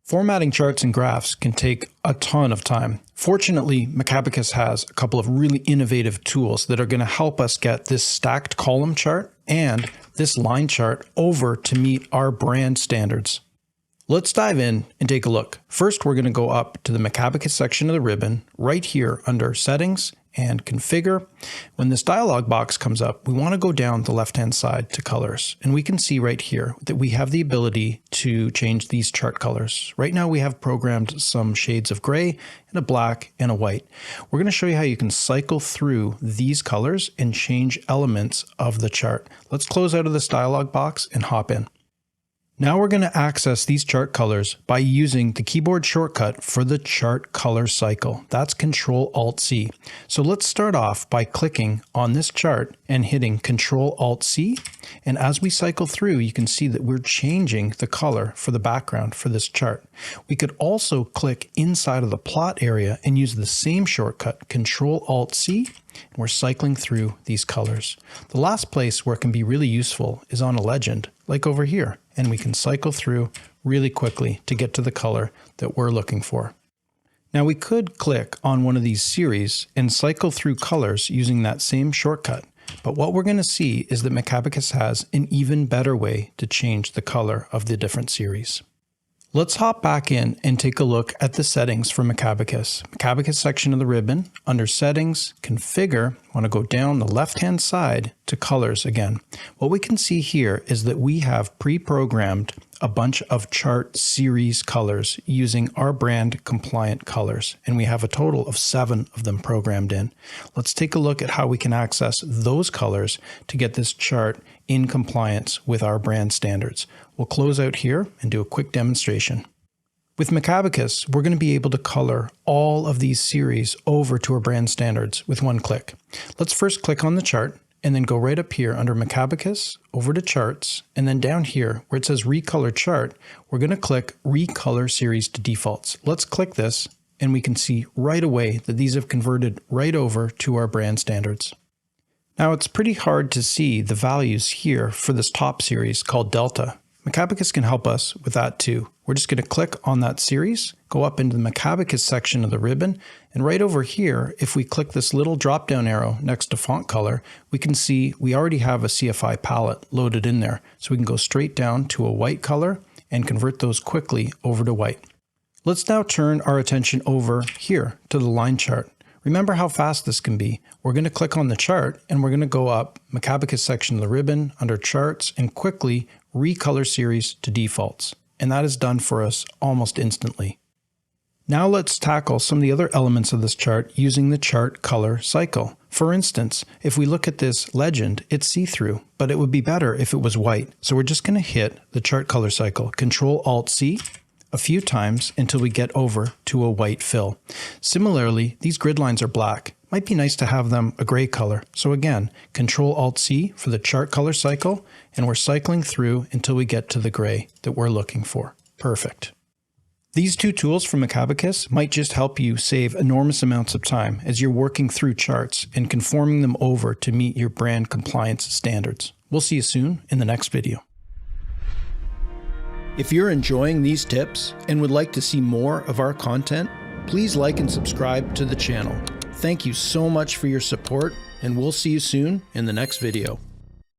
Formatting charts and graphs can take a ton of time. Fortunately, Macabacus has a couple of really innovative tools that are going to help us get this stacked column chart and this line chart over to meet our brand standards. Let's dive in and take a look. First, we're going to go up to the Macabacus section of the ribbon right here under Settings and Configure. When this dialog box comes up, we want to go down the left-hand side to Colors. And we can see right here that we have the ability to change these chart colors. Right now we have programmed some shades of gray and a black and a white. We're going to show you how you can cycle through these colors and change elements of the chart. Let's close out of this dialog box and hop in. Now we're going to access these chart colors by using the keyboard shortcut for the chart color cycle. That's Control-Alt-C. So let's start off by clicking on this chart and hitting Control-Alt-C. And as we cycle through, you can see that we're changing the color for the background for this chart. We could also click inside of the plot area and use the same shortcut, Control-Alt-C. And we're cycling through these colors. The last place where it can be really useful is on a legend, like over here. And we can cycle through really quickly to get to the color that we're looking for. Now we could click on one of these series and cycle through colors using that same shortcut. But what we're going to see is that Macabacus has an even better way to change the color of the different series. Let's hop back in and take a look at the settings for Macabacus. Macabacus section of the ribbon, under Settings, Configure, I want to go down the left-hand side to Colors again. What we can see here is that we have pre-programmed a bunch of chart series colors using our brand compliant colors, and we have a total of 7 of them programmed in. Let's take a look at how we can access those colors to get this chart in compliance with our brand standards. We'll close out here and do a quick demonstration. With Macabacus, we're going to be able to color all of these series over to our brand standards with one click. Let's first click on the chart and then go right up here under Macabacus, over to Charts, and then down here where it says Recolor Chart, we're going to click Recolor Series to Defaults. Let's click this and we can see right away that these have converted right over to our brand standards. Now it's pretty hard to see the values here for this top series called Delta. Macabacus can help us with that too. We're just going to click on that series, go up into the Macabacus section of the ribbon, and right over here, if we click this little drop-down arrow next to font color, we can see we already have a CFI palette loaded in there. So we can go straight down to a white color and convert those quickly over to white. Let's now turn our attention over here to the line chart. Remember how fast this can be. We're going to click on the chart and we're going to go up Macabacus section of the ribbon under Charts and quickly Recolor Series to Defaults. And that is done for us almost instantly. Now let's tackle some of the other elements of this chart using the chart color cycle. For instance, if we look at this legend, it's see-through, but it would be better if it was white. So we're just going to hit the chart color cycle, Control-Alt-C, a few times until we get over to a white fill. Similarly, these grid lines are black. Might be nice to have them a gray color. So again, Control-Alt-C for the chart color cycle, and we're cycling through until we get to the gray that we're looking for. Perfect. These two tools from Macabacus might just help you save enormous amounts of time as you're working through charts and conforming them over to meet your brand compliance standards. We'll see you soon in the next video. If you're enjoying these tips and would like to see more of our content, please like and subscribe to the channel. Thank you so much for your support, and we'll see you soon in the next video.